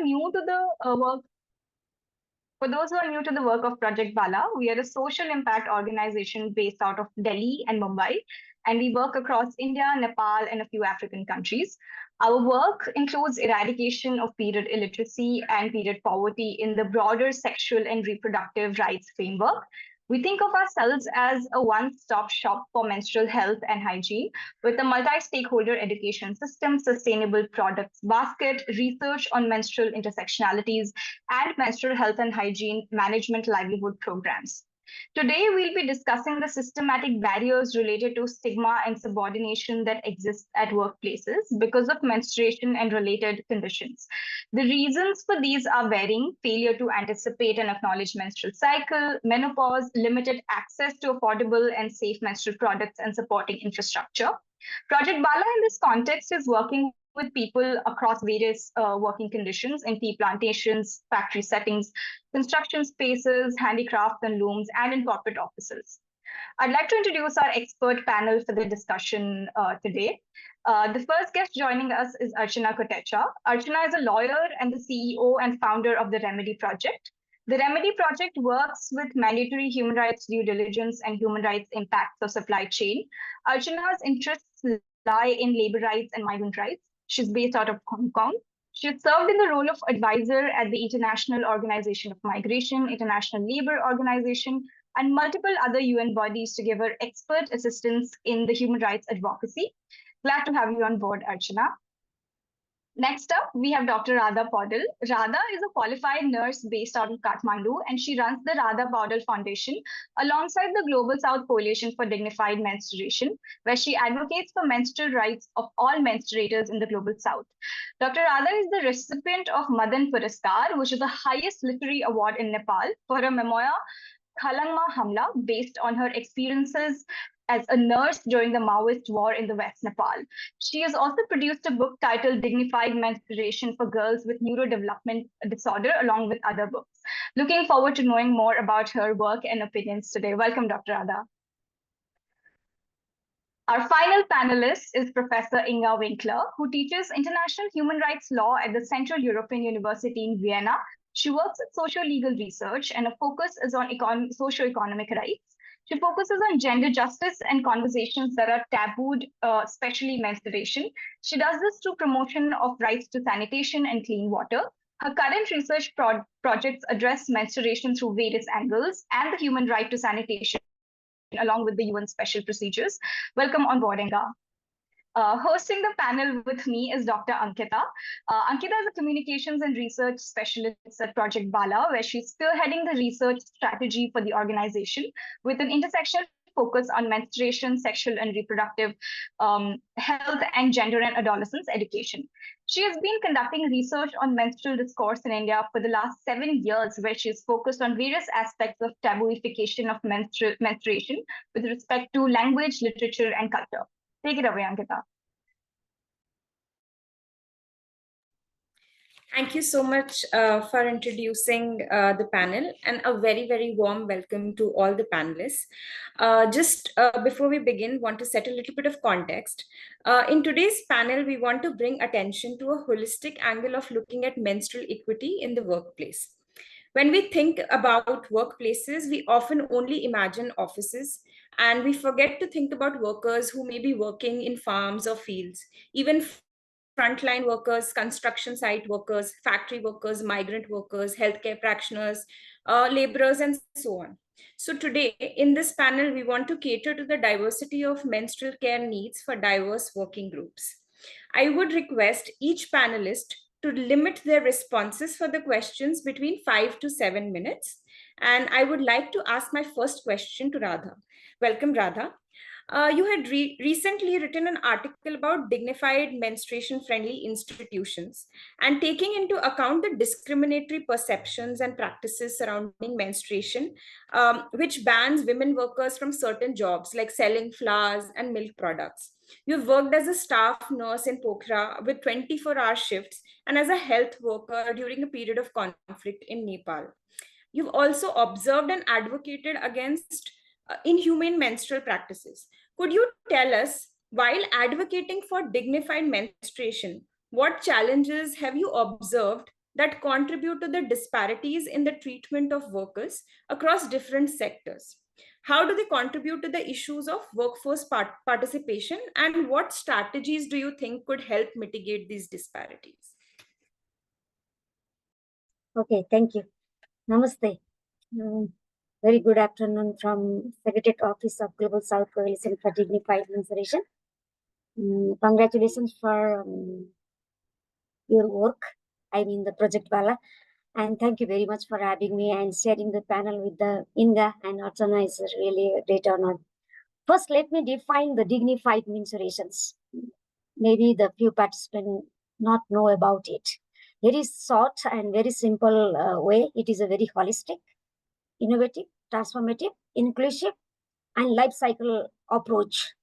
new to the work, for those who are new to the work of Project Baala, we are a social impact organization based out of Delhi and Mumbai, and we work across India, Nepal, and a few African countries. Our work includes eradication of period illiteracy and period poverty in the broader sexual and reproductive rights framework. We think of ourselves as a one-stop shop for menstrual health and hygiene, with a multi-stakeholder education system, sustainable products basket, research on menstrual intersectionalities, and menstrual health and hygiene management livelihood programs. Today, we'll be discussing the systematic barriers related to stigma and subordination that exist at workplaces because of menstruation and related conditions. The reasons for these are varying: failure to anticipate and acknowledge menstrual cycle, menopause, limited access to affordable and safe menstrual products and supporting infrastructure. Project Bala in this context is working with people across various working conditions in tea plantations, factory settings, construction spaces, handicrafts and looms, and in corporate offices. I'd like to introduce our expert panel for the discussion today. The first guest joining us is Archana Kotecha. Archana is a lawyer and the CEO and founder of the Remedy Project. The Remedy Project works with mandatory human rights due diligence and human rights impacts of supply chain. Archana's interests lie in labor rights and migrant rights. She's based out of Hong Kong. She has served in the role of advisor at the International Organization of Migration, International Labor Organization, and multiple other UN bodies to give her expert assistance in the human rights advocacy. Glad to have you on board, Archana. Next up, we have Dr. Radha Paudel. Radha is a qualified nurse based out of Kathmandu, and she runs the Radha Paudel Foundation alongside the Global South Coalition for Dignified Menstruation, where she advocates for menstrual rights of all menstruators in the Global South. Dr. Radha is the recipient of Madan Puraskar, which is the highest literary award in Nepal, for her memoir, Khalangma Hamla, based on her experiences as a nurse during the Maoist war in the West Nepal. She has also produced a book titled Dignified Menstruation for Girls with Neurodevelopment Disorder, along with other books. Looking forward to knowing more about her work and opinions today. Welcome, Dr. Radha. Our final panelist is Professor Inga Winkler, who teaches international human rights law at the Central European University in Vienna. She works with social legal research, and her focus is on socio-economic rights. She focuses on gender justice and conversations that are tabooed, especially menstruation. She does this through promotion of rights to sanitation and clean water. Her current research projects address menstruation through various angles and the human right to sanitation, along with the UN special procedures. Welcome on board, Inga. Hosting the panel with me is Dr. Ankita. Ankita is a communications and research specialist at Project Baala, where she's spearheading the research strategy for the organization with an intersectional focus on menstruation, sexual and reproductive health, and gender and adolescence education. She has been conducting research on menstrual discourse in India for the last 7 years, where she's focused on various aspects of tabooification of menstruation with respect to language, literature, and culture. Take it away, Ankita. Thank you so much for introducing the panel, and a very, very warm welcome to all the panelists. Just before we begin, want to set a little bit of context. In today's panel, we want to bring attention to a holistic angle of looking at menstrual equity in the workplace. When we think about workplaces, we often only imagine offices, and we forget to think about workers who may be working in farms or fields, even frontline workers, construction site workers, factory workers, migrant workers, healthcare practitioners, laborers, and so on. So today, in this panel, we want to cater to the diversity of menstrual care needs for diverse working groups. I would request each panelist to limit their responses for the questions between 5 to 7 minutes. And I would like to ask my first question to Radha. Welcome, Radha. You had recently written an article about dignified menstruation-friendly institutions and taking into account the discriminatory perceptions and practices surrounding menstruation, which bans women workers from certain jobs like selling flowers and milk products. You've worked as a staff nurse in Pokhara with 24-hour shifts and as a health worker during a period of conflict in Nepal. You've also observed and advocated against inhumane menstrual practices. Could you tell us, while advocating for dignified menstruation, what challenges have you observed that contribute to the disparities in the treatment of workers across different sectors. How do they contribute to the issues of workforce participation, and what strategies do you think could help mitigate these disparities? Okay, thank you. Namaste. Very good afternoon from Secretariat Office of Global South Coalition for Dignified Menstruation. Congratulations for your work, I mean the Project Baala. And thank you very much for having me and sharing the panel with the Inga and Archana. Is really a great honor. First, let me define the dignified menstruations. Maybe the few participants not know about it. Very short and very simple way. It is a very holistic, innovative, transformative, inclusive, and life cycle approach.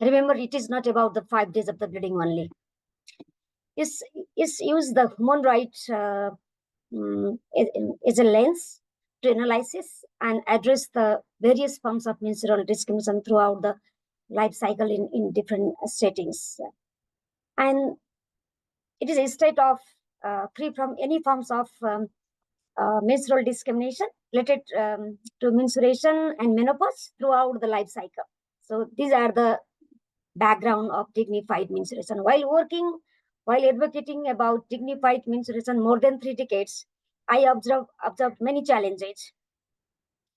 Remember, it is not about the 5 days of the bleeding only. It's use the human rights as a lens to analysis and address the various forms of menstrual discrimination throughout the life cycle in different settings. And it is a state of free from any forms of menstrual discrimination related to menstruation and menopause throughout the life cycle. So these are the background of dignified menstruation. While advocating about dignified menstruation more than 3 decades, I observed many challenges.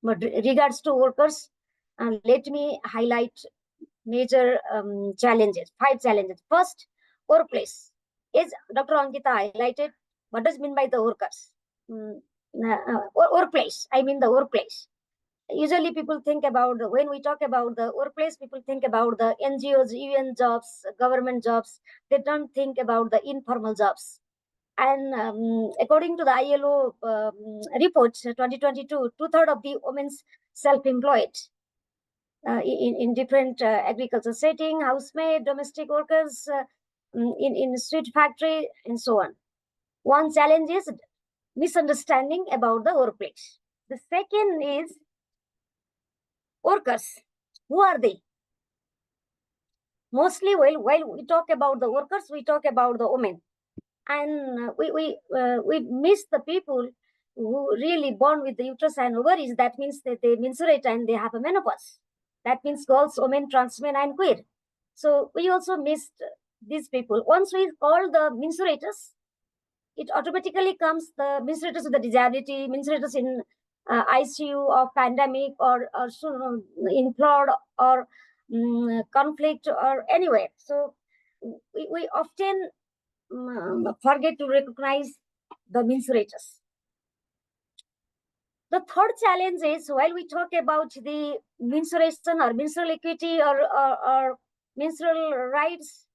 But regards to workers, let me highlight major challenges, 5 challenges. First, workplace. As Dr. Ankita highlighted, what does mean by the workers? Workplace, I mean the workplace. Usually people think about, when we talk about the workplace, people think about the NGOs, UN jobs, government jobs. They don't think about the informal jobs. And according to the ILO report 2022, 2/3 of the women's self-employed in different agriculture setting, housemaid, domestic workers, in street factory, and so on. One challenge is misunderstanding about the workplace. The second is workers. Who are they? Mostly, while we talk about the workers, we talk about the women, and we miss the people who really born with the uterus and ovaries. That means that they menstruate and they have a menopause. That means girls, women, trans men, and queer. So we also missed these people. Once we call the menstruators, it automatically comes the menstruators with the disability, menstruators in ICU or pandemic or in flood or conflict or anywhere. So we often forget to recognize the menstruators. The third challenge is, while we talk about the menstruation or menstrual equity or menstrual rights,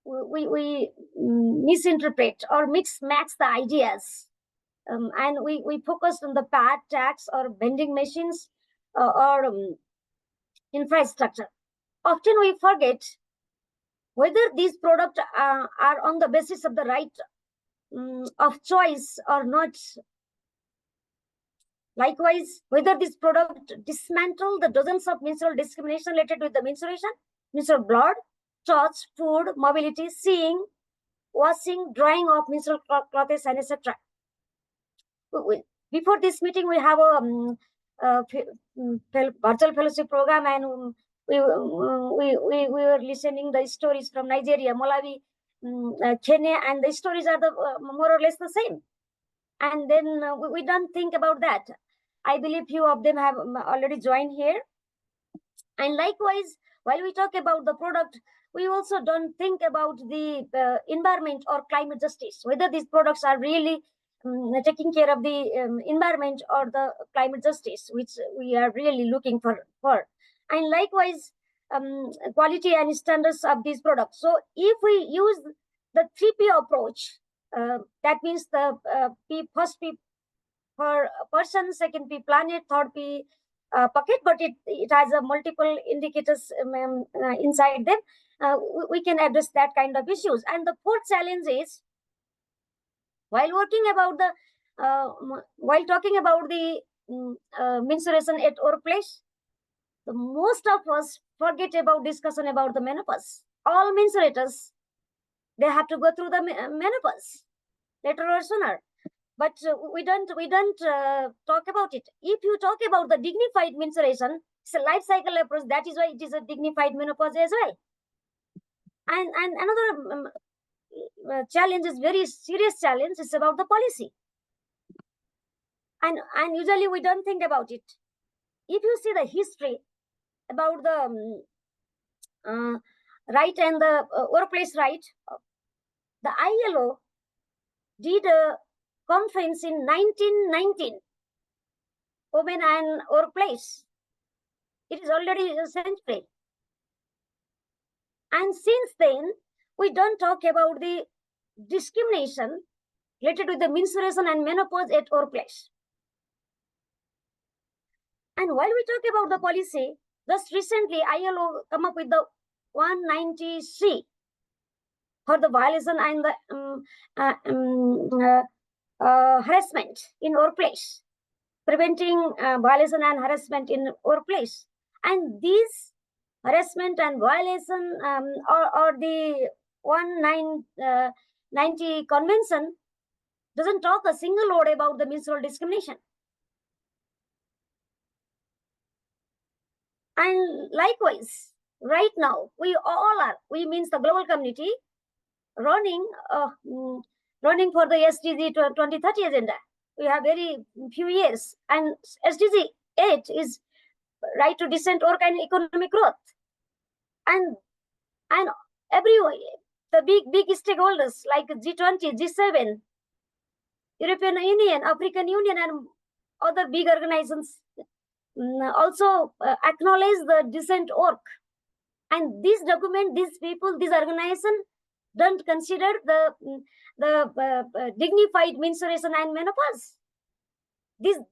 we misinterpret or mix-match the ideas. And we focus on the pad, tags, or vending machines or infrastructure. Often we forget whether these products are on the basis of the right of choice or not. Likewise, whether this product dismantle the dozens of menstrual discrimination related with the menstruation, menstrual blood, chores, food, mobility, seeing, washing, drying of menstrual clothes, and etc. Before this meeting, we have a virtual fellowship program, and we were listening the stories from Nigeria, Malawi, Kenya, and the stories are the more or less the same. And then we don't think about that. I believe few of them have already joined here. And likewise, while we talk about the product, we also don't think about the environment or climate justice, whether these products are really taking care of the environment or the climate justice, which we are really looking for. And likewise, quality and standards of these products. So if we use the 3P approach, that means the first P for person, second P planet, third P pocket, but it has a multiple indicators inside them. We can address that kind of issues. And the fourth challenge is, while talking about the menstruation at workplace, the most of us forget about discussion about the menopause. All menstruators, they have to go through the menopause. later or sooner. But we don't talk about it. If you talk about the dignified menstruation, it's a life cycle approach. That is why it is a dignified menopause as well. And another challenge is very serious challenge. It's about the policy. And usually we don't think about it. If you see the history about the right and the workplace right, the ILO did a conference in 1919, Women and Workplace. It is already a century. And since then, we don't talk about the discrimination related with the menstruation and menopause at workplace. And while we talk about the policy, just recently ILO come up with the 193 for the violation and the harassment in workplace, preventing violation and harassment in workplace. And these harassment and violation or the 190 convention doesn't talk a single word about the menstrual discrimination. And likewise, right now, we means the global community, running for the SDG 2030 agenda. We have very few years, and SDG 8 is right to decent work and economic growth. And the big stakeholders like G20, G7, European Union, African Union, and other big organizations also acknowledge the decent work. And this document, these people, this organization don't consider the dignified menstruation and menopause.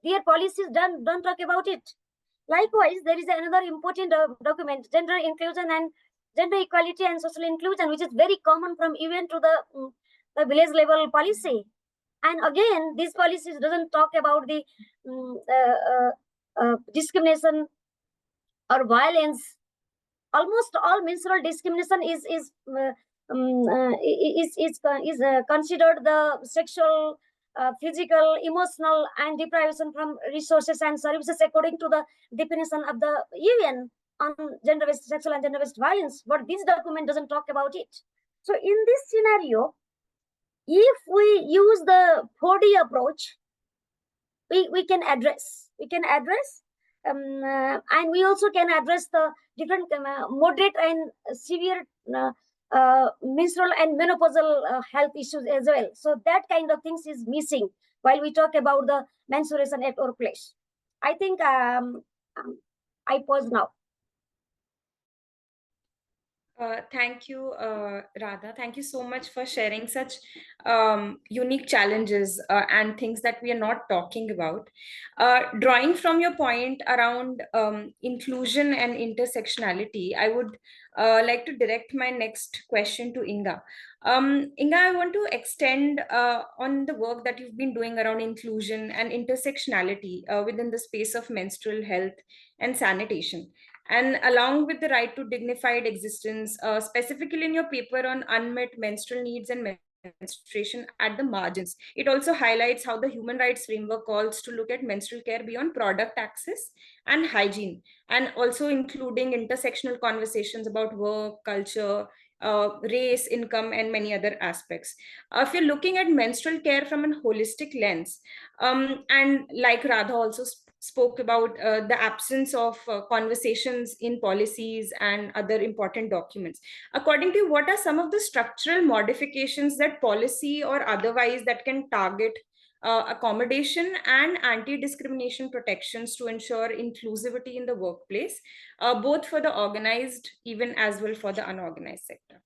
Their policies don't talk about it. Likewise, there is another important document, gender inclusion and gender equality and social inclusion, which is very common from UN to the village level policy. And again, these policies doesn't talk about the discrimination or violence. Almost all menstrual discrimination is considered the sexual, physical, emotional, and deprivation from resources and services according to the definition of the UN on gender-based sexual and gender-based violence. But this document doesn't talk about it. So in this scenario, if we use the 4D approach, we can address. And we also can address the different moderate and severe menstrual and menopausal health issues as well. So that kind of things is missing while we talk about the menstruation at workplace. I think I pause now. Thank you, Radha. Thank you so much for sharing such unique challenges and things that we are not talking about. Drawing from your point around inclusion and intersectionality, I would like to direct my next question to Inga. Inga, I want to extend on the work that you've been doing around inclusion and intersectionality within the space of menstrual health and sanitation. And along with the right to dignified existence, specifically in your paper on unmet menstrual needs and menstruation at the margins, it also highlights how the human rights framework calls to look at menstrual care beyond product access and hygiene, and also including intersectional conversations about work, culture, race, income, and many other aspects. If you're looking at menstrual care from a holistic lens, and like Radha also spoke about the absence of conversations in policies and other important documents. According to you, what are some of the structural modifications that policy or otherwise that can target accommodation and anti-discrimination protections to ensure inclusivity in the workplace, both for the organized even as well for the unorganized sector?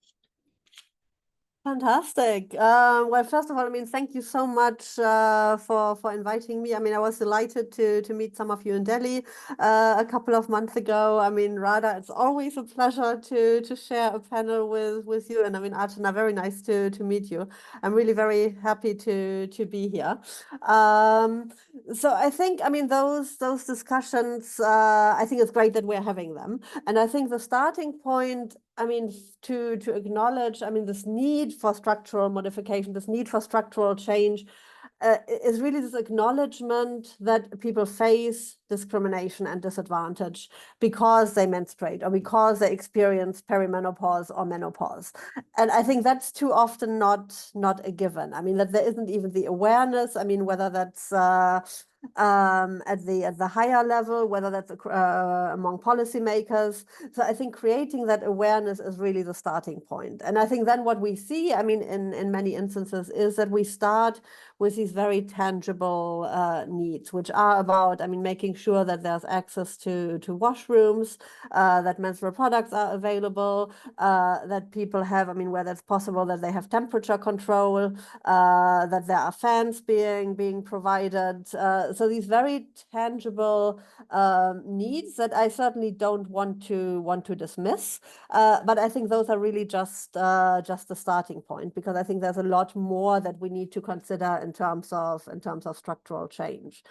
Fantastic. Well, first of all, I mean, thank you so much for inviting me. I mean, I was delighted to meet some of you in Delhi a couple of months ago. I mean, Radha, it's always a pleasure to share a panel with you. And I mean, Archana, very nice to meet you. I'm really very happy to be here. So I think, I mean, those discussions, I think it's great that we're having them. And I think the starting point I mean, to acknowledge, I mean, this need for structural modification, this need for structural change, is really this acknowledgement that people face discrimination and disadvantage because they menstruate or because they experience perimenopause or menopause. And I think that's too often not a given. I mean, that there isn't even the awareness. I mean, whether that's at the higher level, whether that's among policymakers. So I think creating that awareness is really the starting point. And I think then what we see, I mean, in many instances, is that we start with these very tangible needs, which are about, I mean, making sure that there's access to washrooms, that menstrual products are available, that people have, I mean, where that's possible, that they have temperature control, that there are fans being provided. So these very tangible needs that I certainly don't want to dismiss, but I think those are really just the starting point, because I think there's a lot more that we need to consider in terms of structural change.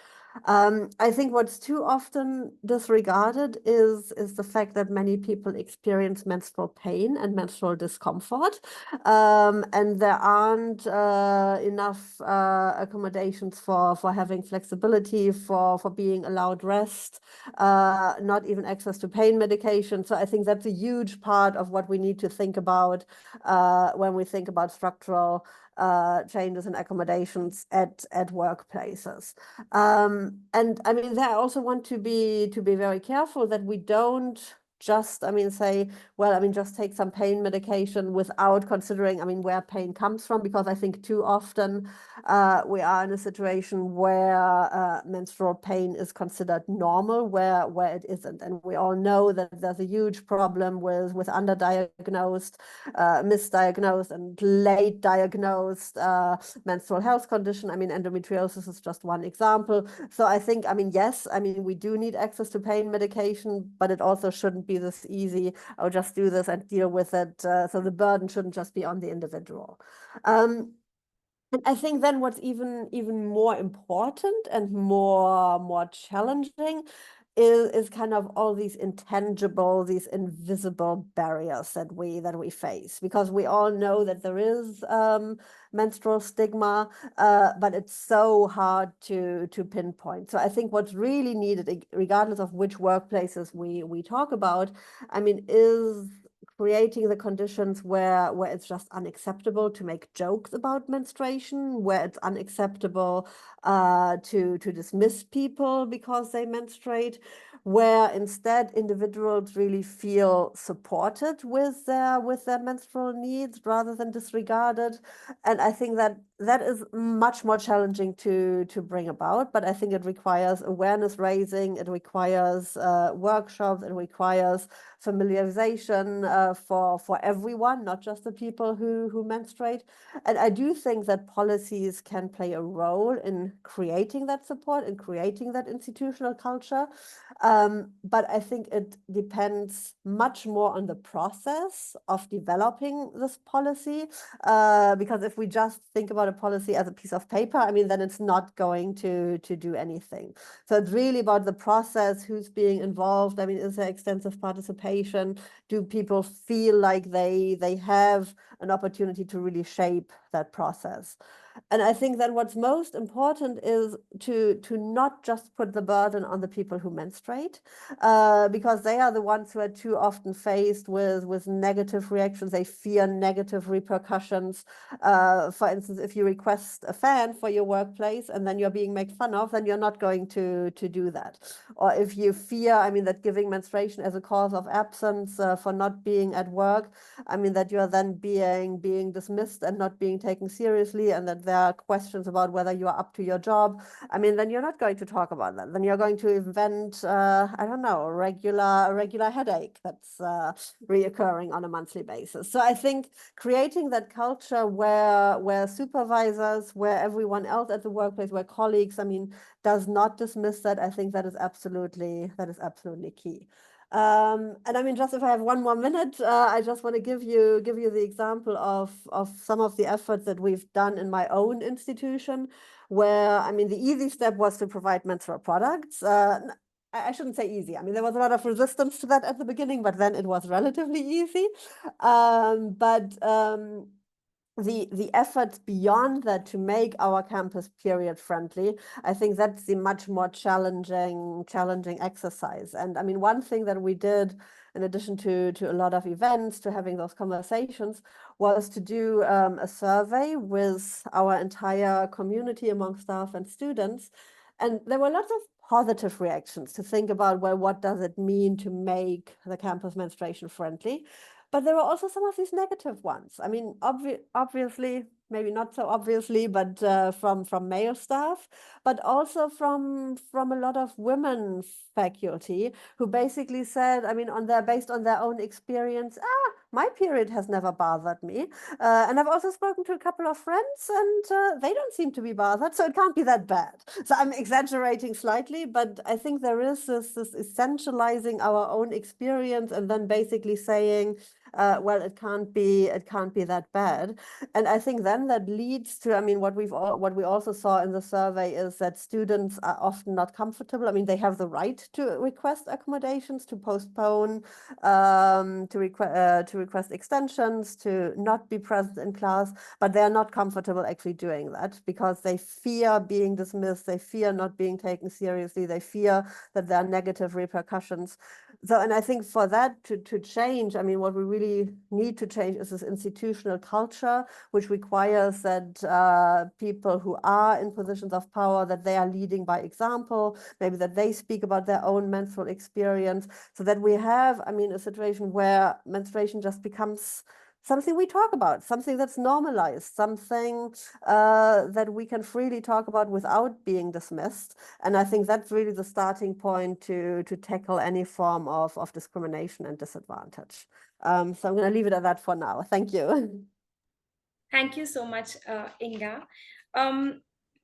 I think what's too often disregarded is the fact that many people experience menstrual pain and menstrual discomfort, and there aren't enough accommodations for having flexibility, for being allowed rest, not even access to pain medication. So I think that's a huge part of what we need to think about when we think about structural changes and accommodations at workplaces. And I mean, there I also want to be very careful that we don't just, I mean, say, well, I mean, just take some pain medication without considering, I mean, where pain comes from, because I think too often we are in a situation where menstrual pain is considered normal, where it isn't. And we all know that there's a huge problem with underdiagnosed, misdiagnosed, and late diagnosed menstrual health condition. I mean, endometriosis is just one example. So I think, I mean, yes, I mean, we do need access to pain medication, but it also shouldn't be this easy. I'll just do this and deal with it. So the burden shouldn't just be on the individual. And I think then what's even more important and more challenging is kind of all these intangible, these invisible barriers that we face, because we all know that there is menstrual stigma, but it's so hard to pinpoint. So I think what's really needed, regardless of which workplaces we talk about, I mean, is creating the conditions where it's just unacceptable to make jokes about menstruation, where it's unacceptable to dismiss people because they menstruate, where instead individuals really feel supported with their menstrual needs rather than disregarded. And I think that is much more challenging to bring about, but I think it requires awareness raising, it requires workshops, it requires familiarization for everyone, not just the people who menstruate. And I do think that policies can play a role in creating that support and creating that institutional culture. But I think it depends much more on the process of developing this policy, because if we just think about a policy as a piece of paper, I mean, then it's not going to do anything. So it's really about the process, who's being involved. I mean, is there extensive participation? Do people feel like they have an opportunity to really shape that process? And I think that what's most important is to not just put the burden on the people who menstruate, because they are the ones who are too often faced with negative reactions. They fear negative repercussions. For instance, if you request a fan for your workplace and then you're being made fun of, then you're not going to do that. Or if you fear, I mean, that giving menstruation as a cause of absence for not being at work, I mean, that you're then being dismissed and not being taken seriously, and that there are questions about whether you are up to your job, I mean, then you're not going to talk about that. Then you're going to invent, I don't know, a regular headache that's reoccurring on a monthly basis. So I think creating that culture where supervisors, where everyone else at the workplace, where colleagues, I mean, does not dismiss that, I think that is absolutely key. And I mean, just if I have one more minute, I just want to give you the example of some of the efforts that we've done in my own institution, where, I mean, the easy step was to provide menstrual products. I shouldn't say easy. I mean, there was a lot of resistance to that at the beginning, but then it was relatively easy. The efforts beyond that to make our campus period friendly, I think that's the much more challenging exercise. And I mean, one thing that we did, in addition to a lot of events, to having those conversations, was to do a survey with our entire community among staff and students. And there were lots of positive reactions to think about, well, what does it mean to make the campus menstruation friendly? But there were also some of these negative ones. I mean, obviously, maybe not so obviously, but from male staff, but also from a lot of women faculty who basically said, I mean, based on their own experience, my period has never bothered me. And I've also spoken to a couple of friends, and they don't seem to be bothered, so it can't be that bad. So I'm exaggerating slightly, but I think there is this essentializing our own experience and then basically saying, well, it can't be that bad. And I think then that leads to, I mean, what we also saw in the survey is that students are often not comfortable. I mean, they have the right to request accommodations, to postpone, to request extensions, to not be present in class, but they're not comfortable actually doing that because they fear being dismissed, they fear not being taken seriously, they fear that there are negative repercussions. So, and I think for that to change, I mean, what we really need to change is this institutional culture, which requires that people who are in positions of power, that they are leading by example, maybe that they speak about their own menstrual experience, so that we have, I mean, a situation where menstruation just becomes something we talk about, something that's normalized, something that we can freely talk about without being dismissed. And I think that's really the starting point to tackle any form of discrimination and disadvantage. So I'm going to leave it at that for now. Thank you. Thank you so much, Inga.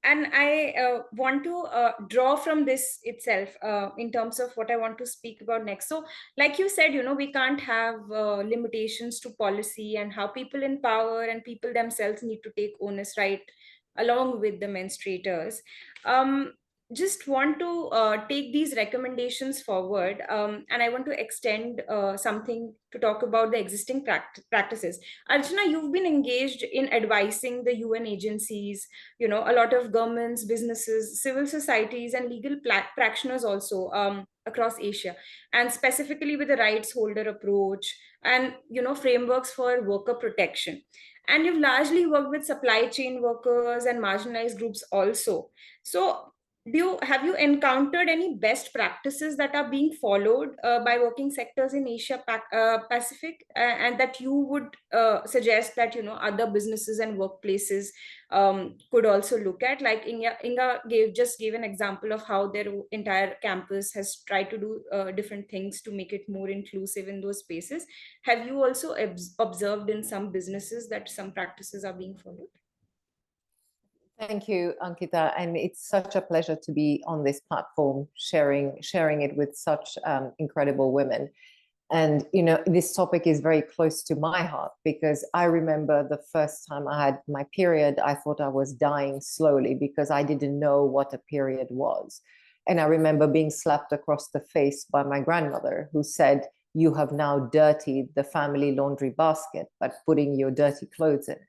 And I want to draw from this itself in terms of what I want to speak about next. So, like you said, we can't have limitations to policy, and how people in power and people themselves need to take onus, right, along with the menstruators. Just want to take these recommendations forward, and I want to extend something to talk about the existing practices. Archana, you've been engaged in advising the UN agencies, a lot of governments, businesses, civil societies, and legal practitioners also across Asia, and specifically with the rights holder approach and frameworks for worker protection. And you've largely worked with supply chain workers and marginalized groups also. So have you encountered any best practices that are being followed by working sectors in Asia Pacific, and that you would suggest that other businesses and workplaces could also look at? Like Inga just gave an example of how their entire campus has tried to do different things to make it more inclusive in those spaces. Have you also observed in some businesses that some practices are being followed? Thank you, Ankita, and it's such a pleasure to be on this platform, sharing it with such incredible women. And this topic is very close to my heart, because I remember the first time I had my period, I thought I was dying slowly because I didn't know what a period was. And I remember being slapped across the face by my grandmother, who said, "You have now dirtied the family laundry basket by putting your dirty clothes in it."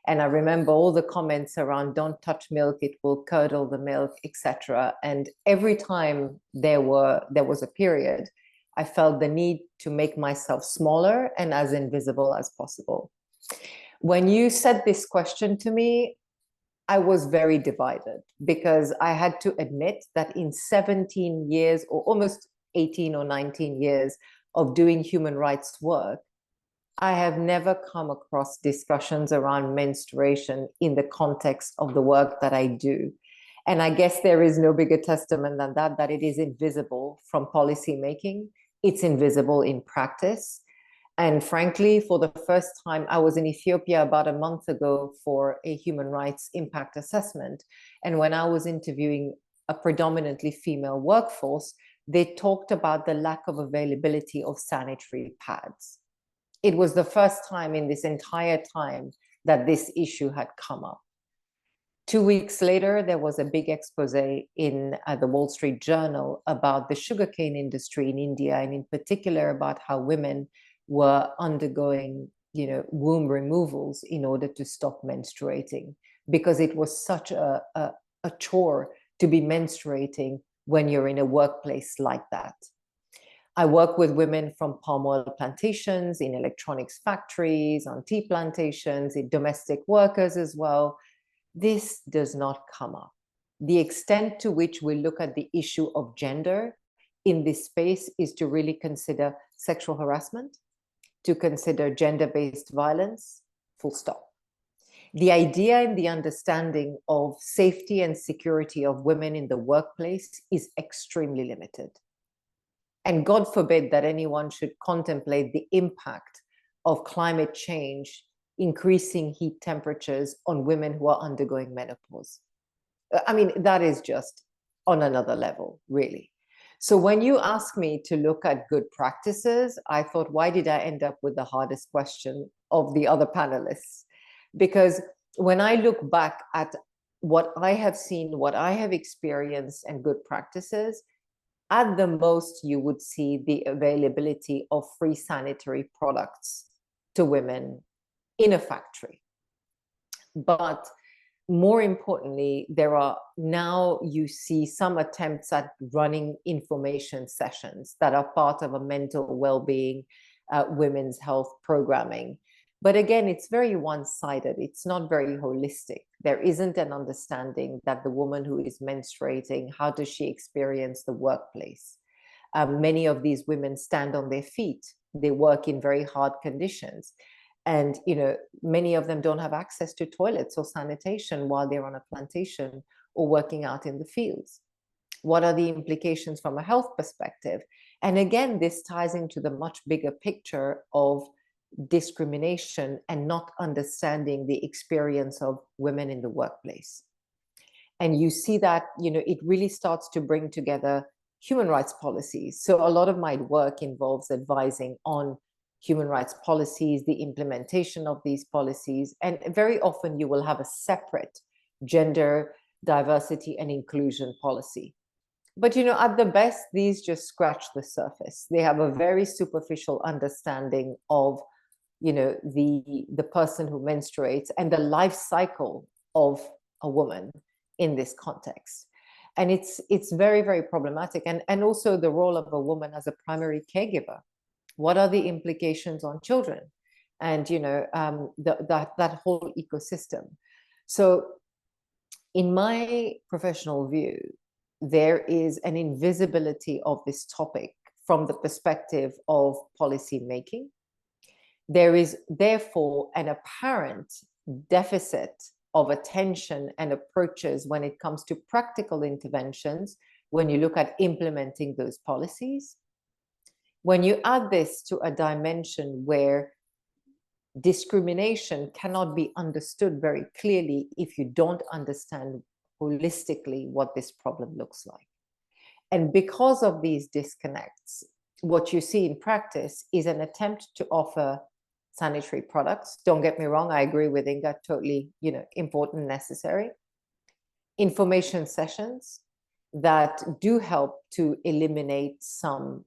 And I remember all the comments around, "Don't touch milk, it will curdle the milk," etc. And every time there was a period, I felt the need to make myself smaller and as invisible as possible. When you said this question to me, I was very divided, because I had to admit that in 17 years, or almost 18 or 19 years of doing human rights work, I have never come across discussions around menstruation in the context of the work that I do. And I guess there is no bigger testament than that it is invisible from policy making. It's invisible in practice. And frankly, for the first time, I was in Ethiopia about a month ago for a human rights impact assessment. And when I was interviewing a predominantly female workforce, they talked about the lack of availability of sanitary pads. It was the first time in this entire time that this issue had come up. 2 weeks later, there was a big expose in the Wall Street Journal about the sugarcane industry in India, and in particular about how women were undergoing, womb removals in order to stop menstruating, because it was such a chore to be menstruating when you're in a workplace like that. I work with women from palm oil plantations, in electronics factories, on tea plantations, in domestic workers as well. This does not come up. The extent to which we look at the issue of gender in this space is to really consider sexual harassment, to consider gender-based violence, full stop. The idea and the understanding of safety and security of women in the workplace is extremely limited. And God forbid that anyone should contemplate the impact of climate change, increasing heat temperatures on women who are undergoing menopause. I mean, that is just on another level, really. So when you ask me to look at good practices, I thought, why did I end up with the hardest question of the other panelists? Because when I look back at what I have seen, what I have experienced, and good practices, at the most, you would see the availability of free sanitary products to women in a factory. But more importantly, there are now, you see some attempts at running information sessions that are part of a mental well-being, women's health programming. But again, it's very one-sided. It's not very holistic. There isn't an understanding that the woman who is menstruating, how does she experience the workplace? Many of these women stand on their feet. They work in very hard conditions. And, many of them don't have access to toilets or sanitation while they're on a plantation or working out in the fields. What are the implications from a health perspective? And again, this ties into the much bigger picture of discrimination and not understanding the experience of women in the workplace. And you see that, it really starts to bring together human rights policies. So a lot of my work involves advising on human rights policies, the implementation of these policies, and very often you will have a separate gender diversity and inclusion policy. But at the best, these just scratch the surface. They have a very superficial understanding of the person who menstruates and the life cycle of a woman in this context. And it's very, very problematic. And also the role of a woman as a primary caregiver. What are the implications on children? And, that whole ecosystem. So in my professional view, there is an invisibility of this topic from the perspective of policy making. There is therefore an apparent deficit of attention and approaches when it comes to practical interventions, when you look at implementing those policies. When you add this to a dimension where discrimination cannot be understood very clearly if you don't understand holistically what this problem looks like. And because of these disconnects, what you see in practice is an attempt to offer sanitary products. Don't get me wrong, I agree with Inga, totally, important, necessary. Information sessions that do help to eliminate some,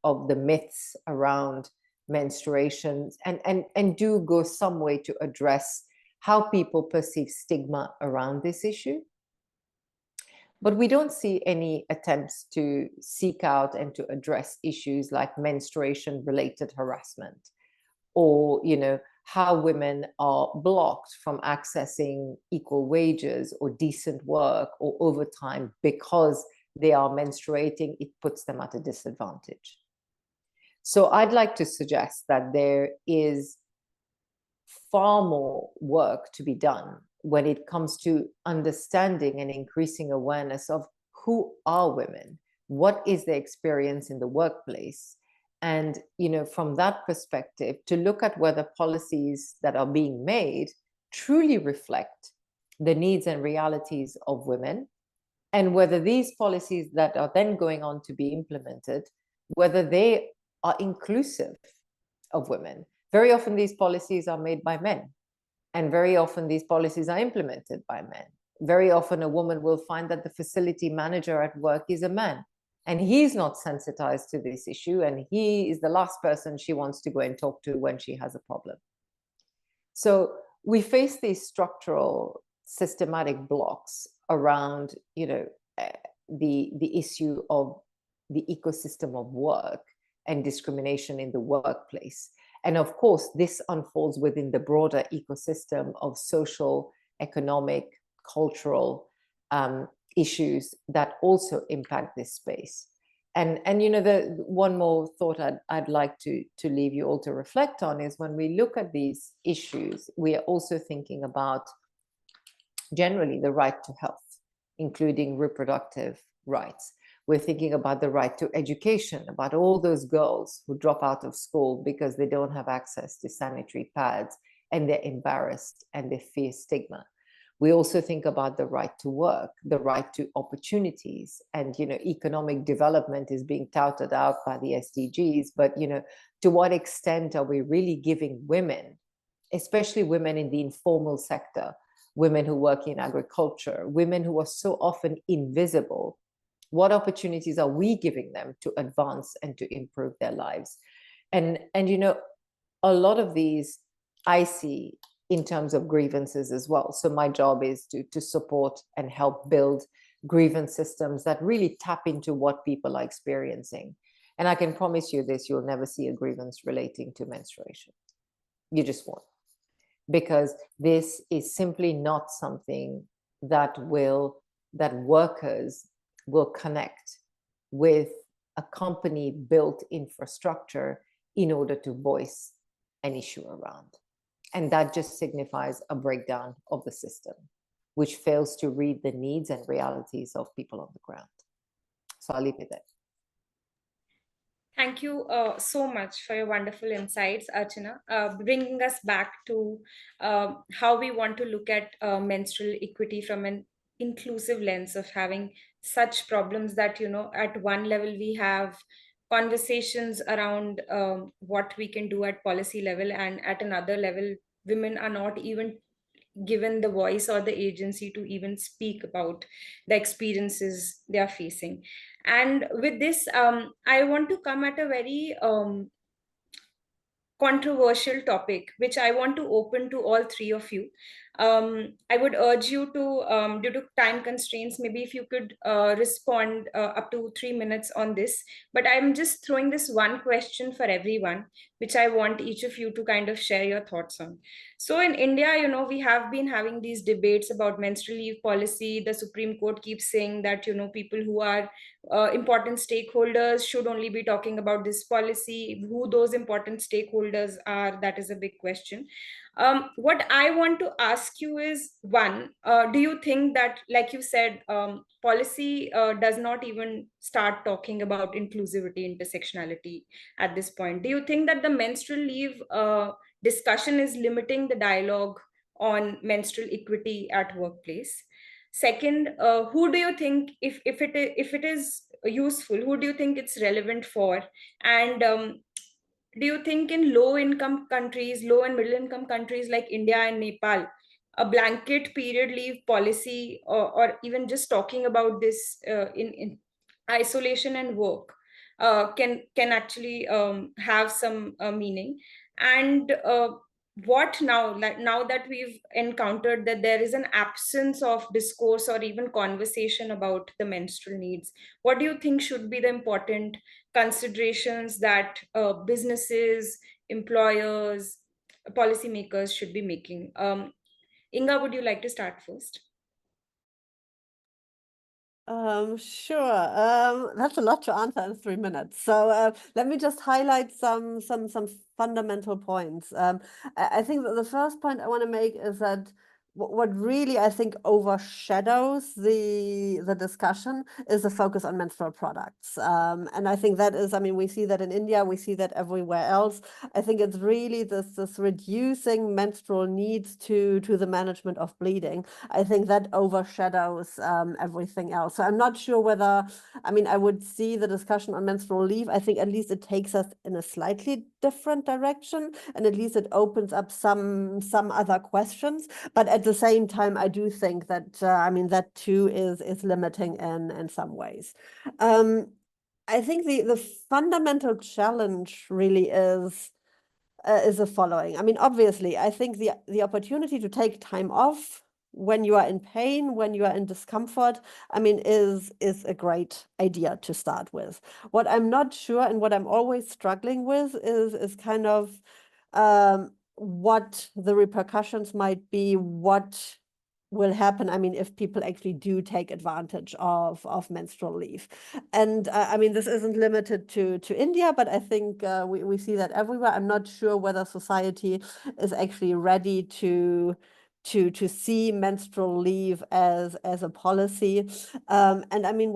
of the myths around menstruations and do go some way to address how people perceive stigma around this issue. But we don't see any attempts to seek out and to address issues like menstruation-related harassment, or, how women are blocked from accessing equal wages or decent work or overtime because they are menstruating. It puts them at a disadvantage. So I'd like to suggest that there is far more work to be done when it comes to understanding and increasing awareness of who are women, what is their experience in the workplace, and from that perspective, to look at whether policies that are being made truly reflect the needs and realities of women, and whether these policies that are then going on to be implemented, whether they are inclusive of women. Very often these policies are made by men, and very often these policies are implemented by men. very often a woman will find that the facility manager at work is a man, and he's not sensitized to this issue, and he is the last person she wants to go and talk to when she has a problem. So we face these structural, systematic blocks around, the issue of the ecosystem of work and discrimination in the workplace. And of course, this unfolds within the broader ecosystem of social, economic, cultural issues that also impact this space. And the one more thought I'd like to leave you all to reflect on is, when we look at these issues, we are also thinking about generally the right to health, including reproductive rights. We're thinking about the right to education, about all those girls who drop out of school because they don't have access to sanitary pads and they're embarrassed and they fear stigma. We also think about the right to work, the right to opportunities, and economic development is being touted out by the SDGs, but to what extent are we really giving women, especially women in the informal sector, women who work in agriculture, women who are so often invisible, what opportunities are we giving them to advance and to improve their lives? And a lot of these I see in terms of grievances as well. So my job is to support and help build grievance systems that really tap into what people are experiencing. And I can promise you this, you'll never see a grievance relating to menstruation. You just won't. Because this is simply not something that workers will connect with a company-built infrastructure in order to voice an issue around. And that just signifies a breakdown of the system, which fails to read the needs and realities of people on the ground. So I'll leave it there. Thank you so much for your wonderful insights, Archana, bringing us back to how we want to look at menstrual equity from an inclusive lens of having such problems that, at one level we have conversations around what we can do at policy level, and at another level, women are not even given the voice or the agency to even speak about the experiences they are facing. And with this, I want to come at a very controversial topic, which I want to open to all three of you. I would urge you to, due to time constraints, maybe if you could respond up to 3 minutes on this. But I'm just throwing this one question for everyone, which I want each of you to kind of share your thoughts on. So in India, we have been having these debates about menstrual leave policy. The Supreme Court keeps saying that, people who are important stakeholders should only be talking about this policy. Who those important stakeholders are, that is a big question. What I want to ask you is, one, do you think that, like you said, policy does not even start talking about inclusivity, intersectionality at this point? Do you think that the menstrual leave discussion is limiting the dialogue on menstrual equity at workplace? Second, who do you think, if it is useful, who do you think it's relevant for? And do you think in low and middle income countries like India and Nepal, a blanket period leave policy, or even just talking about this in isolation and work can actually have some meaning? And what now, like now that we've encountered that there is an absence of discourse or even conversation about the menstrual needs, what do you think should be the important considerations that businesses, employers, policymakers should be making? Inga, would you like to start first? Sure. That's a lot to answer in 3 minutes. So let me just highlight some fundamental points. I think that the first point I want to make is that what really I think overshadows the discussion is the focus on menstrual products. And I think that is, we see that in India, we see that everywhere else. I think it's really this reducing menstrual needs to the management of bleeding. I think that overshadows everything else. So I'm not sure whether, I would see the discussion on menstrual leave. I think at least it takes us in a slightly different direction, and at least it opens up some other questions. But at the same time, I do think that I mean that too is limiting in some ways. I think the fundamental challenge really is the following. I mean, obviously, I think the opportunity to take time off when you are in pain, when you are in discomfort, I mean, is a great idea to start with. What I'm not sure and what I'm always struggling with is kind of what the repercussions might be, what will happen, I mean, if people actually do take advantage of menstrual leave. And I mean, this isn't limited to India, but I think we see that everywhere. I'm not sure whether society is actually ready to see menstrual leave as a policy. And I mean,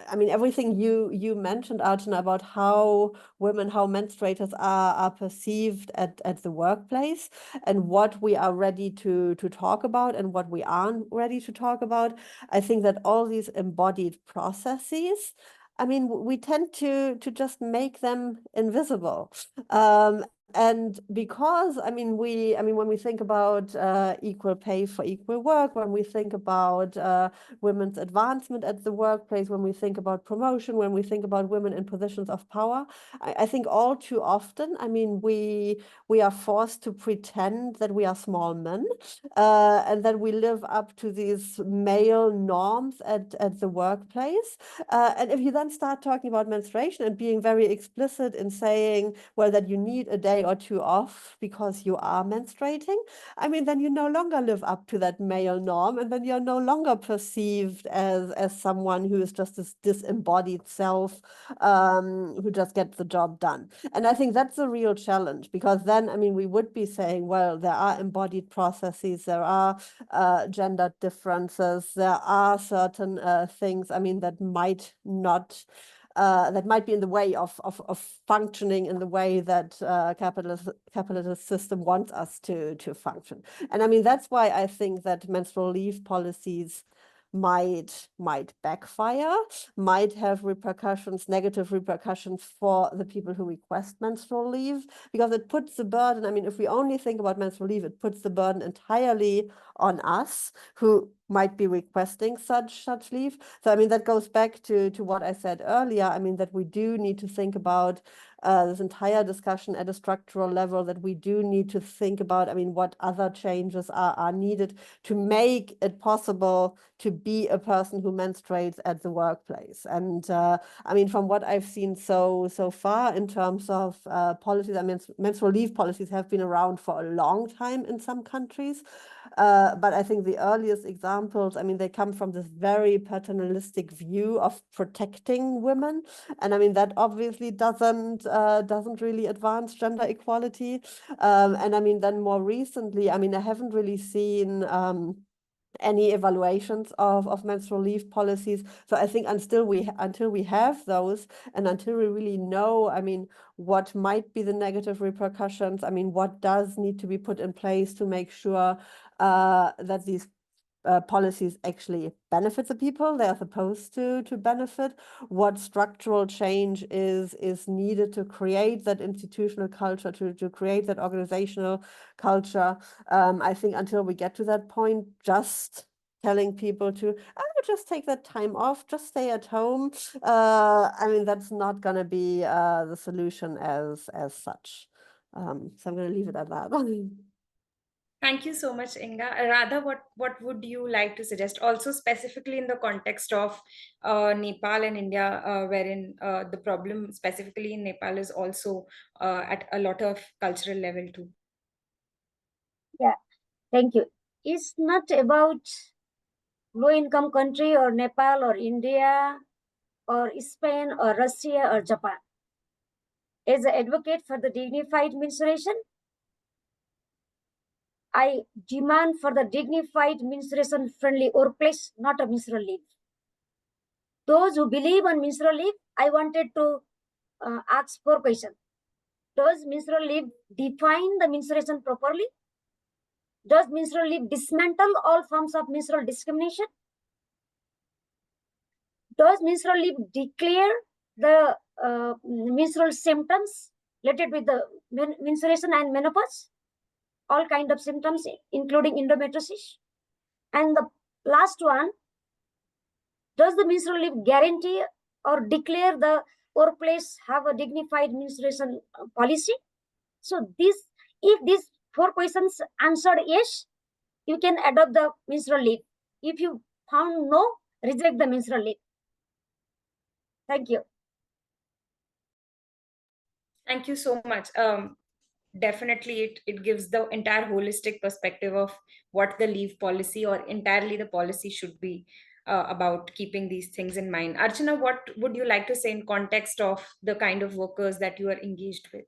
I mean, everything you mentioned, Archana, about how menstruators are perceived at the workplace and what we are ready to talk about and what we aren't ready to talk about. I think that all these embodied processes, I mean, we tend to just make them invisible. And because, I mean, when we think about equal pay for equal work, when we think about women's advancement at the workplace, when we think about promotion, when we think about women in positions of power, I think all too often, I mean, we are forced to pretend that we are small men and that we live up to these male norms at the workplace. And if you then start talking about menstruation and being very explicit in saying, well, that you need a day or two off because you are menstruating, I mean, then you no longer live up to that male norm, and then you're no longer perceived as someone who is just this disembodied self who just gets the job done. And I think that's a real challenge, because then, I mean, we would be saying, well, there are embodied processes, there are gender differences, there are certain things, I mean, that might not that might be in the way of functioning in the way that capitalist system wants us to function. And I mean, that's why I think that menstrual leave policies might backfire, might have repercussions, negative repercussions for the people who request menstrual leave, because it puts the burden, I mean, if we only think about menstrual leave, it puts the burden entirely on us who might be requesting such leave. So I mean, that goes back to what I said earlier. I mean, that we do need to think about this entire discussion at a structural level, that we do need to think about, I mean, what other changes are needed to make it possible to be a person who menstruates at the workplace. And I mean, from what I've seen so far in terms of policies, I mean, menstrual leave policies have been around for a long time in some countries. But I think the earliest examples, I mean, they come from this very paternalistic view of protecting women. And I mean, that obviously doesn't really advance gender equality. And I mean, then more recently, I mean, I haven't really seen any evaluations of menstrual leave policies. So I think until we have those, and until we really know, I mean, what might be the negative repercussions, I mean, what does need to be put in place to make sure that these policies actually benefit the people they are supposed to benefit, what structural change is needed to create that institutional culture, to create that organizational culture. I think until we get to that point, just telling people to just take that time off, just stay at home, I mean, that's not going to be the solution as such. So I'm going to leave it at that. Thank you so much, Inga. Radha, what would you like to suggest? Also, specifically in the context of Nepal and India, wherein the problem specifically in Nepal is also at a lot of cultural level too. Yeah, thank you. It's not about low-income country or Nepal or India or Spain or Russia or Japan. As an advocate for the dignified menstruation, I demand for the dignified menstruation-friendly workplace, not a menstrual leave. Those who believe on menstrual leave, I wanted to ask 4 questions. Does menstrual leave define the menstruation properly? Does menstrual leave dismantle all forms of menstrual discrimination? Does menstrual leave declare the menstrual symptoms related with the menstruation and menopause? all kind of symptoms, including endometriosis? And the last one, does the menstrual leave guarantee or declare the workplace have a dignified menstruation policy? So if these 4 questions answered yes, you can adopt the menstrual leave. If you found no, reject the menstrual leave. Thank you. Thank you so much. Definitely, it gives the entire holistic perspective of what the leave policy or entirely the policy should be about keeping these things in mind. Archana, what would you like to say in context of the kind of workers that you are engaged with?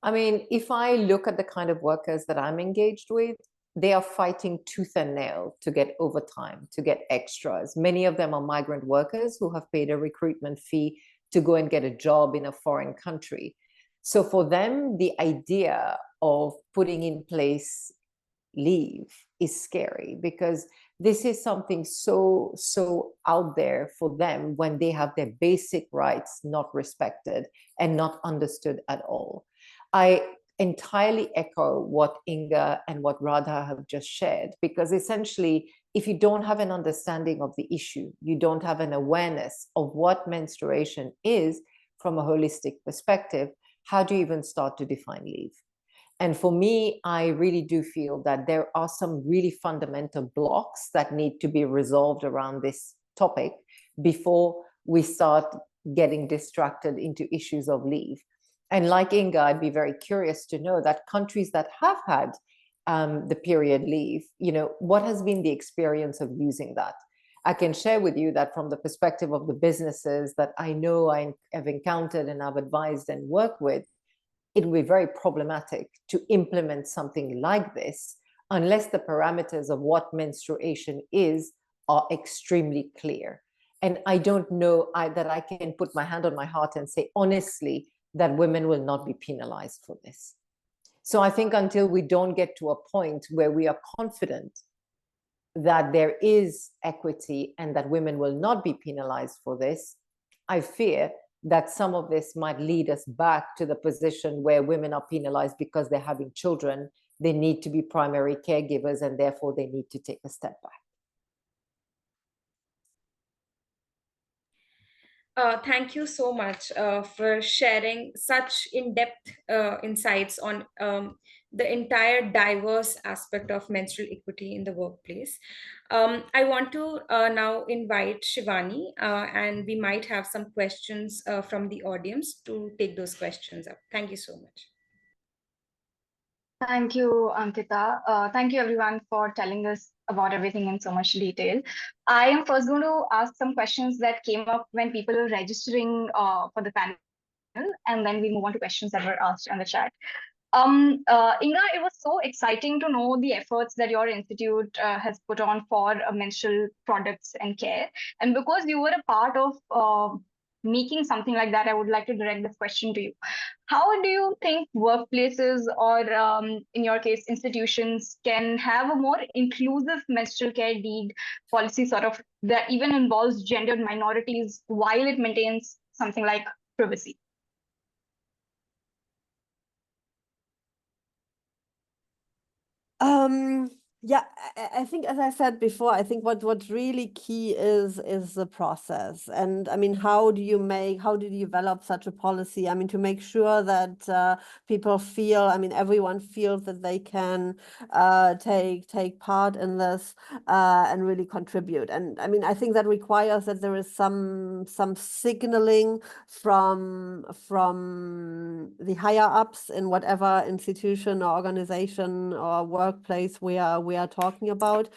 I mean, if I look at the kind of workers that I'm engaged with, they are fighting tooth and nail to get overtime, to get extras. Many of them are migrant workers who have paid a recruitment fee to go and get a job in a foreign country. So for them, the idea of putting in place leave is scary, because this is something so out there for them when they have their basic rights not respected and not understood at all. I entirely echo what Inga and what Radha have just shared, because essentially, if you don't have an understanding of the issue, you don't have an awareness of what menstruation is from a holistic perspective, how do you even start to define leave? And for me, I really do feel that there are some really fundamental blocks that need to be resolved around this topic before we start getting distracted into issues of leave. And like Inga, I'd be very curious to know that countries that have had the period leave, what has been the experience of using that? I can share with you that from the perspective of the businesses that I know I have encountered and I've advised and worked with, it will be very problematic to implement something like this unless the parameters of what menstruation is are extremely clear. And I don't know that I can put my hand on my heart and say honestly that women will not be penalized for this. So I think until we don't get to a point where we are confident that there is equity and that women will not be penalized for this, I fear that some of this might lead us back to the position where women are penalized because they're having children. They need to be primary caregivers, and therefore they need to take a step back. Thank you so much for sharing such in-depth insights on the entire diverse aspect of menstrual equity in the workplace. I want to now invite Shivani, and we might have some questions from the audience to take those questions up. Thank you so much. Thank you, Ankita. Thank you, everyone, for telling us about everything in so much detail. I am first going to ask some questions that came up when people were registering for the panel, and then we move on to questions that were asked on the chat. Inga, it was so exciting to know the efforts that your institute has put on for menstrual products and care. And because you were a part of making something like that, I would like to direct this question to you. How do you think workplaces or, in your case, institutions can have a more inclusive menstrual care lead policy sort of that even involves gendered minorities while it maintains something like privacy? Yeah, I think, as I said before, I think what's really key is the process. And I mean, how do you develop such a policy? I mean, to make sure that people feel, I mean, everyone feels that they can take part in this and really contribute. And I mean, I think that requires that there is some signaling from the higher ups in whatever institution or organization or workplace we are talking about,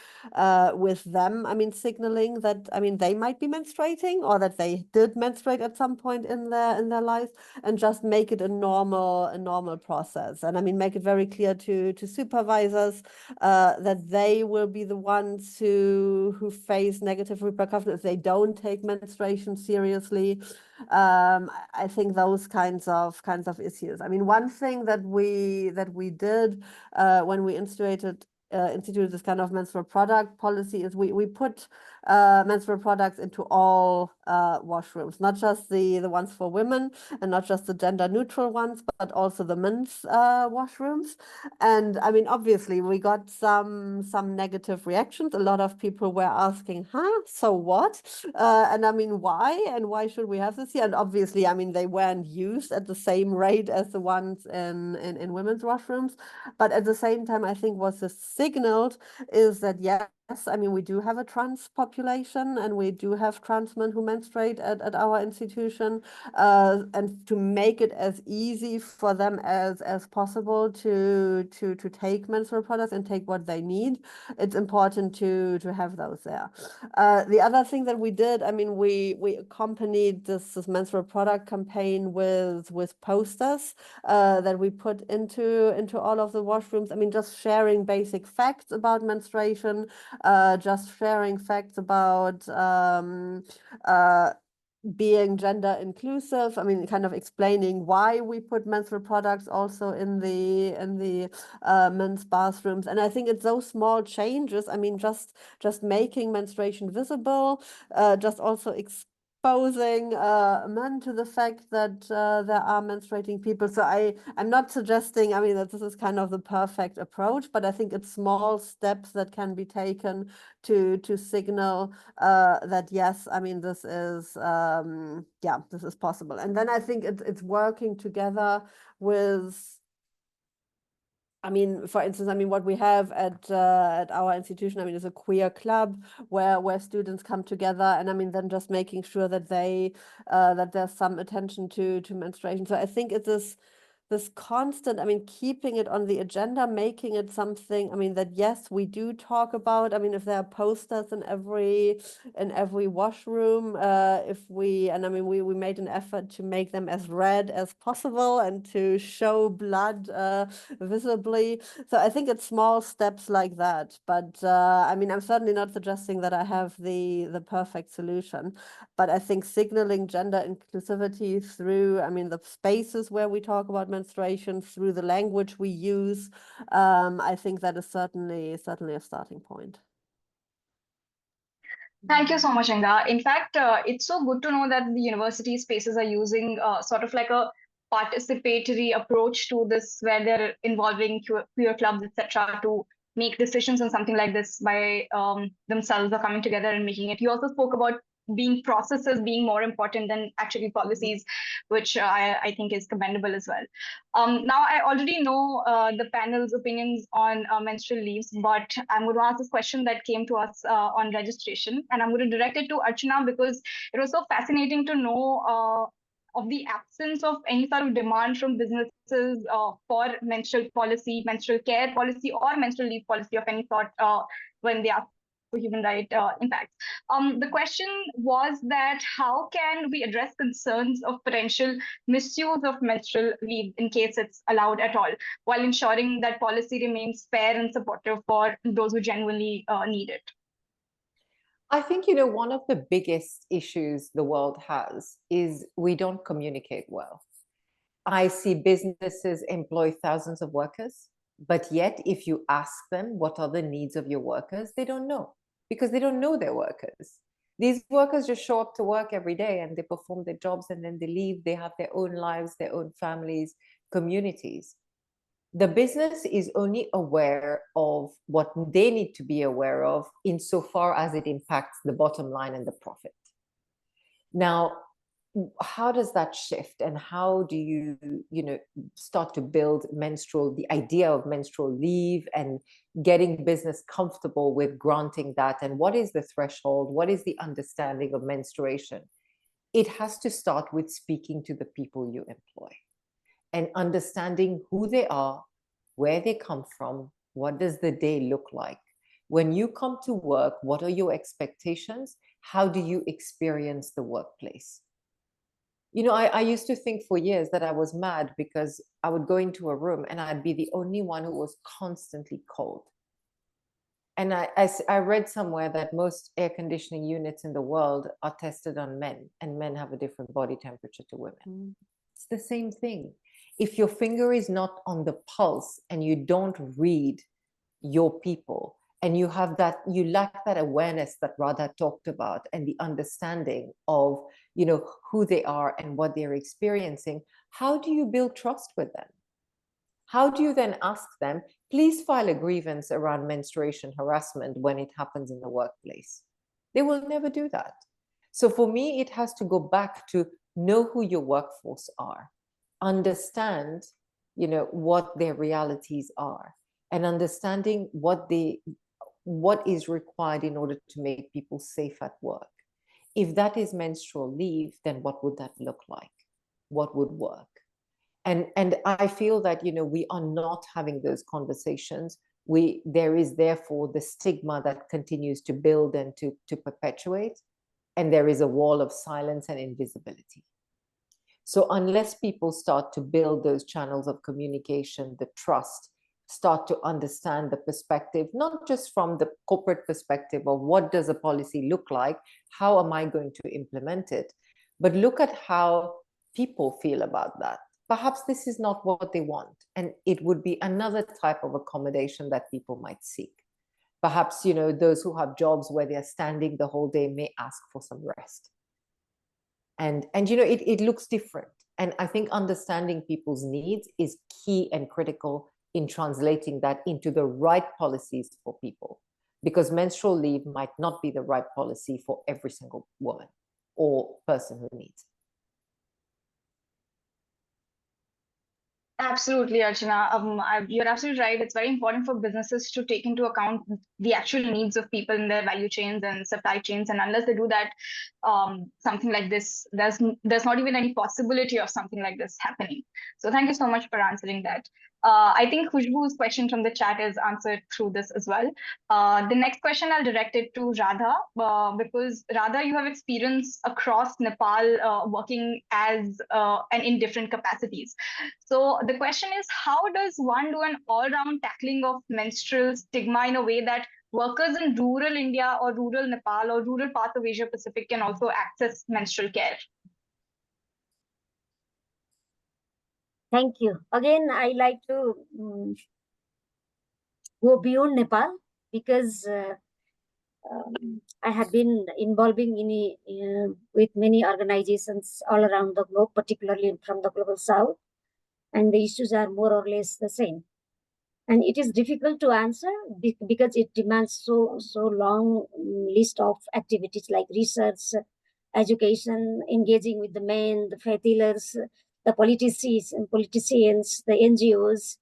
with them. I mean, signaling that, I mean, they might be menstruating or that they did menstruate at some point in their lives, and just make it a normal process. And I mean, make it very clear to supervisors that they will be the ones who face negative repercussions if they don't take menstruation seriously. I think those kinds of issues. I mean, one thing that we did when we instituted instituted this kind of menstrual product policy is we put menstrual products into all washrooms, not just the ones for women and not just the gender neutral ones, but also the men's washrooms. And I mean, obviously, we got some negative reactions. A lot of people were asking, so what? And I mean, why? And why should we have this here? And obviously, I mean, they weren't used at the same rate as the ones in women's washrooms. But at the same time, I think what is signaled is that, yes, I mean, we do have a trans population and we do have trans men who menstruate at our institution. And to make it as easy for them as possible to take menstrual products and take what they need, it's important to have those there. The other thing that we did, I mean, we accompanied this menstrual product campaign with posters that we put into all of the washrooms. I mean, just sharing basic facts about menstruation, just sharing facts about being gender inclusive. I mean, kind of explaining why we put menstrual products also in the men's bathrooms. And I think it's those small changes. I mean, just making menstruation visible, just also exposing men to the fact that there are menstruating people. So I'm not suggesting, I mean, that this is kind of the perfect approach, but I think it's small steps that can be taken to signal that yes, I mean, this is this is possible. And then I think it's working together with, I mean, for instance, I mean, what we have at our institution, I mean, is a queer club where students come together, and I mean, then just making sure that that there's some attention to menstruation. So I think it's this constant, I mean, keeping it on the agenda, making it something, I mean, that yes, we do talk about. I mean, if there are posters in every washroom, and I mean, we made an effort to make them as red as possible and to show blood visibly. So I think it's small steps like that. But I mean, I'm certainly not suggesting that I have the perfect solution, but I think signaling gender inclusivity through, I mean, the spaces where we talk about menstruation, through the language we use, I think that is certainly a starting point. Thank you so much, Inga. In fact, it's so good to know that the university spaces are using sort of like a participatory approach to this, where they're involving queer clubs, etc., to make decisions on something like this by themselves, or coming together and making it. You also spoke about processes being more important than actually policies, which I think is commendable as well. Now, I already know the panel's opinions on menstrual leaves, but I'm going to ask this question that came to us on registration, and I'm going to direct it to Archana, because it was so fascinating to know of the absence of any sort of demand from businesses for menstrual policy, menstrual care policy, or menstrual leave policy of any sort when they ask for human right impacts. The question was that how can we address concerns of potential misuse of menstrual leave in case it's allowed at all, while ensuring that policy remains fair and supportive for those who genuinely need it? I think, you know, one of the biggest issues the world has is we don't communicate well. I see businesses employ thousands of workers, but yet if you ask them what are the needs of your workers, they don't know, because they don't know their workers. These workers just show up to work every day and they perform their jobs and then they leave. They have their own lives, their own families, communities. The business is only aware of what they need to be aware of insofar as it impacts the bottom line and the profit. Now, how does that shift, and how do you start to build the idea of menstrual leave and getting business comfortable with granting that? And what is the threshold? What is the understanding of menstruation? It has to start with speaking to the people you employ and understanding who they are, where they come from, what does the day look like. When you come to work, what are your expectations? How do you experience the workplace? You know, I used to think for years that I was mad because I would go into a room and I'd be the only one who was constantly cold. And I read somewhere that most air conditioning units in the world are tested on men, and men have a different body temperature to women. It's the same thing. If your finger is not on the pulse and you don't read your people, and you have that, you lack that awareness that Radha talked about, and the understanding of, you know, who they are and what they're experiencing, how do you build trust with them? How do you then ask them, please file a grievance around menstruation harassment when it happens in the workplace? They will never do that. So for me, it has to go back to know who your workforce are, understand, you know, what their realities are, and understanding what is required in order to make people safe at work. If that is menstrual leave, then what would that look like? What would work? And I feel that, you know, we are not having those conversations. There is therefore the stigma that continues to build and to perpetuate, and there is a wall of silence and invisibility. So unless people start to build those channels of communication, the trust, start to understand the perspective, not just from the corporate perspective of what does a policy look like, how am I going to implement it, but look at how people feel about that. Perhaps this is not what they want, and it would be another type of accommodation that people might seek. Perhaps, you know, those who have jobs where they're standing the whole day may ask for some rest. And you know, it looks different. And I think understanding people's needs is key and critical in translating that into the right policies for people, because menstrual leave might not be the right policy for every single woman or person who needs it. Absolutely, Archana. You're absolutely right. It's very important for businesses to take into account the actual needs of people in their value chains and supply chains. And unless they do that, something like this, there's not even any possibility of something like this happening. So thank you so much for answering that. I think Khushbu's question from the chat is answered through this as well. The next question I'll direct it to Radha, because Radha, you have experience across Nepal working as and in different capacities. So the question is, how does one do an all-round tackling of menstrual stigma in a way that workers in rural India or rural Nepal or rural parts of Asia Pacific can also access menstrual care? Thank you. Again, I like to go beyond Nepal, because I have been involving with many organizations all around the globe, particularly from the global south, and the issues are more or less the same. And it is difficult to answer because it demands so long list of activities like research, education, engaging with the men, the faith healers, the politicians, the NGOs,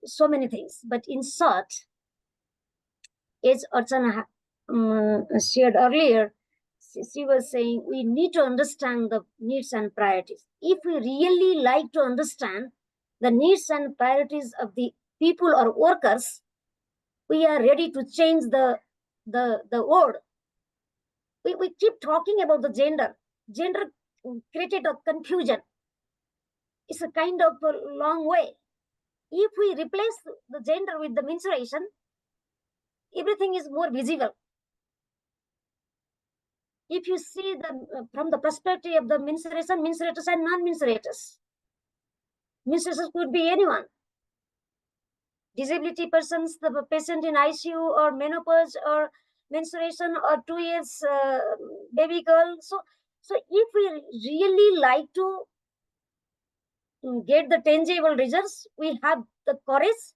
so many things. But in short, as Archana shared earlier, she was saying we need to understand the needs and priorities. If we really like to understand the needs and priorities of the people or workers, we are ready to change the world. We keep talking about the gender. Gender created a confusion. It's a kind of a long way. If we replace the gender with the menstruation, everything is more visible. If you see from the perspective of the menstruation, menstruators and non-menstruators. Menstruators could be anyone. Disability persons, the patient in ICU, or menopause, or menstruation, or 2 years baby girl. So if we really like to get the tangible results, we have the courage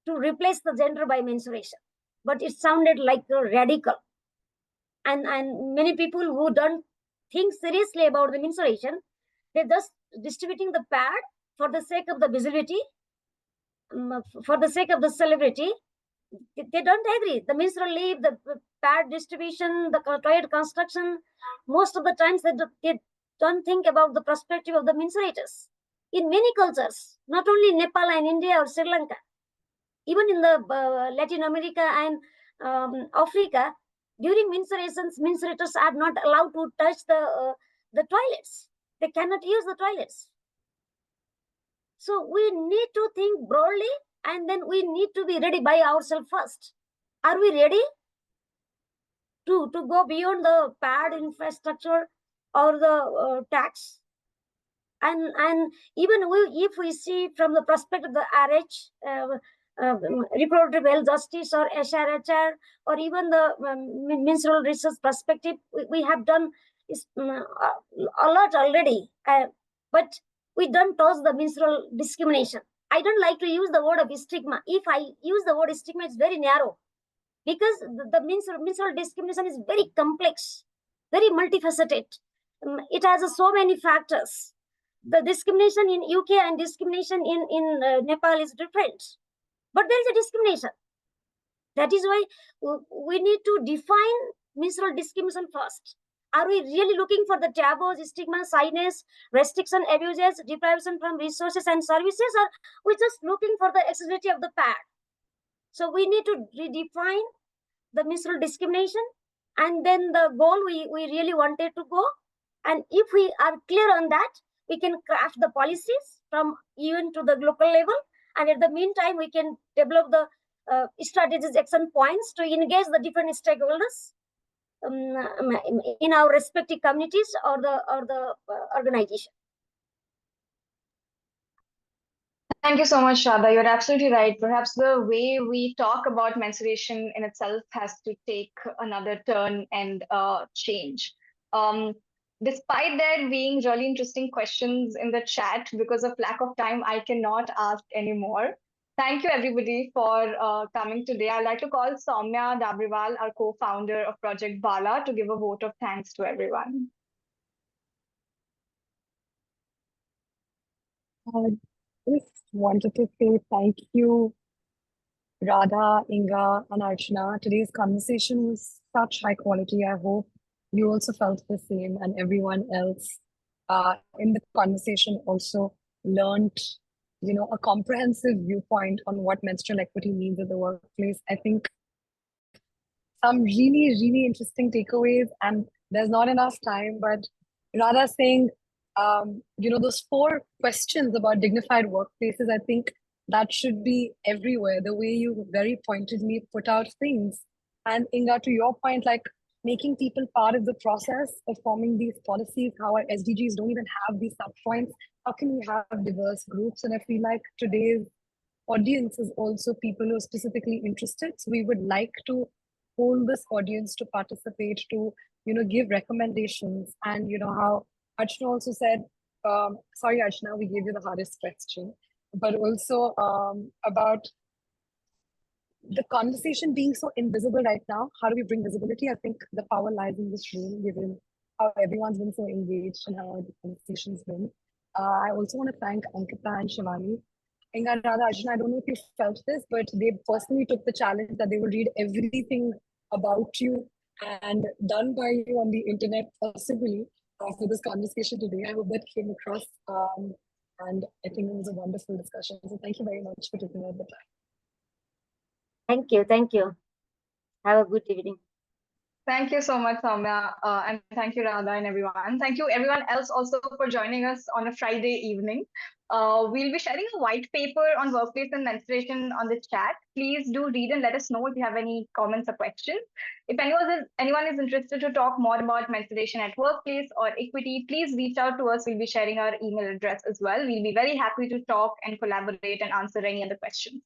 to replace the gender by menstruation. But it sounded like a radical. And many people who don't think seriously about the menstruation, they're just distributing the pad for the sake of the visibility, for the sake of the celebrity. They don't agree. The menstrual leave, the pad distribution, the toilet construction, most of the times they don't think about the perspective of the menstruators. In many cultures, not only Nepal and India or Sri Lanka, even in the Latin America and Africa, during menstruations, menstruators are not allowed to touch the toilets. They cannot use the toilets. So we need to think broadly, and then we need to be ready by ourselves first. Are we ready to go beyond the pad infrastructure or the tax? And even if we see from the perspective of the RH, reproductive health justice or SRHR or even the menstrual research perspective, we have done a lot already. But we don't touch the menstrual discrimination. I don't like to use the word of stigma. If I use the word stigma, it's very narrow, because the menstrual discrimination is very complex, very multifaceted. It has so many factors. The discrimination in UK and discrimination in Nepal is different, but there is a discrimination. That is why we need to define menstrual discrimination first. Are we really looking for the taboos, stigma, shyness, restriction, abuses, deprivation from resources and services, or we're just looking for the accessibility of the pad? So we need to redefine the menstrual discrimination, and then the goal we really wanted to go. And if we are clear on that, we can craft the policies from UN to the local level. And at the meantime, we can develop the strategies, action points to engage the different stakeholders in our respective communities or the organization. Thank you so much, Radha. You're absolutely right. Perhaps the way we talk about menstruation in itself has to take another turn and change. Despite there being really interesting questions in the chat, because of lack of time, I cannot ask anymore. Thank you, everybody, for coming today. I'd like to call Soumya Dabriwal, our co-founder of Project Baala, to give a vote of thanks to everyone. Just wanted to say thank you, Radha, Inga, and Archana. Today's conversation was such high quality. I hope you also felt the same, and everyone else in the conversation also learned, a comprehensive viewpoint on what menstrual equity means in the workplace. I think some really, really interesting takeaways, and there's not enough time, but Radha saying, those 4 questions about dignified workplaces, I think that should be everywhere, the way you very pointedly put out things. And Inga, to your point, like making people part of the process of forming these policies, how our SDGs don't even have these sub-points. How can we have diverse groups? And I feel like today's audience is also people who are specifically interested. So we would like to hold this audience to participate, to, give recommendations. And, how Archana also said, sorry, Archana, we gave you the hardest question, but also about the conversation being so invisible right now. How do we bring visibility? I think the power lies in this room, given how everyone's been so engaged and how the conversation's been. I also want to thank Ankita and Shivani. Inga and Radha, Archana, I don't know if you felt this, but they personally took the challenge that they will read everything about you and done by you on the internet possibly for this conversation today. I hope that came across, and I think it was a wonderful discussion. So thank you very much for taking out the time. Thank you. Thank you. Have a good evening. Thank you so much, Soumya, and thank you, Radha, and everyone. Thank you, everyone else, also for joining us on a Friday evening. We'll be sharing a white paper on workplace and menstruation on the chat. Please do read and let us know if you have any comments or questions. If anyone is interested to talk more about menstruation at workplace or equity, please reach out to us. We'll be sharing our email address as well. We'll be very happy to talk and collaborate and answer any other questions.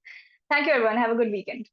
Thank you, everyone. Have a good weekend.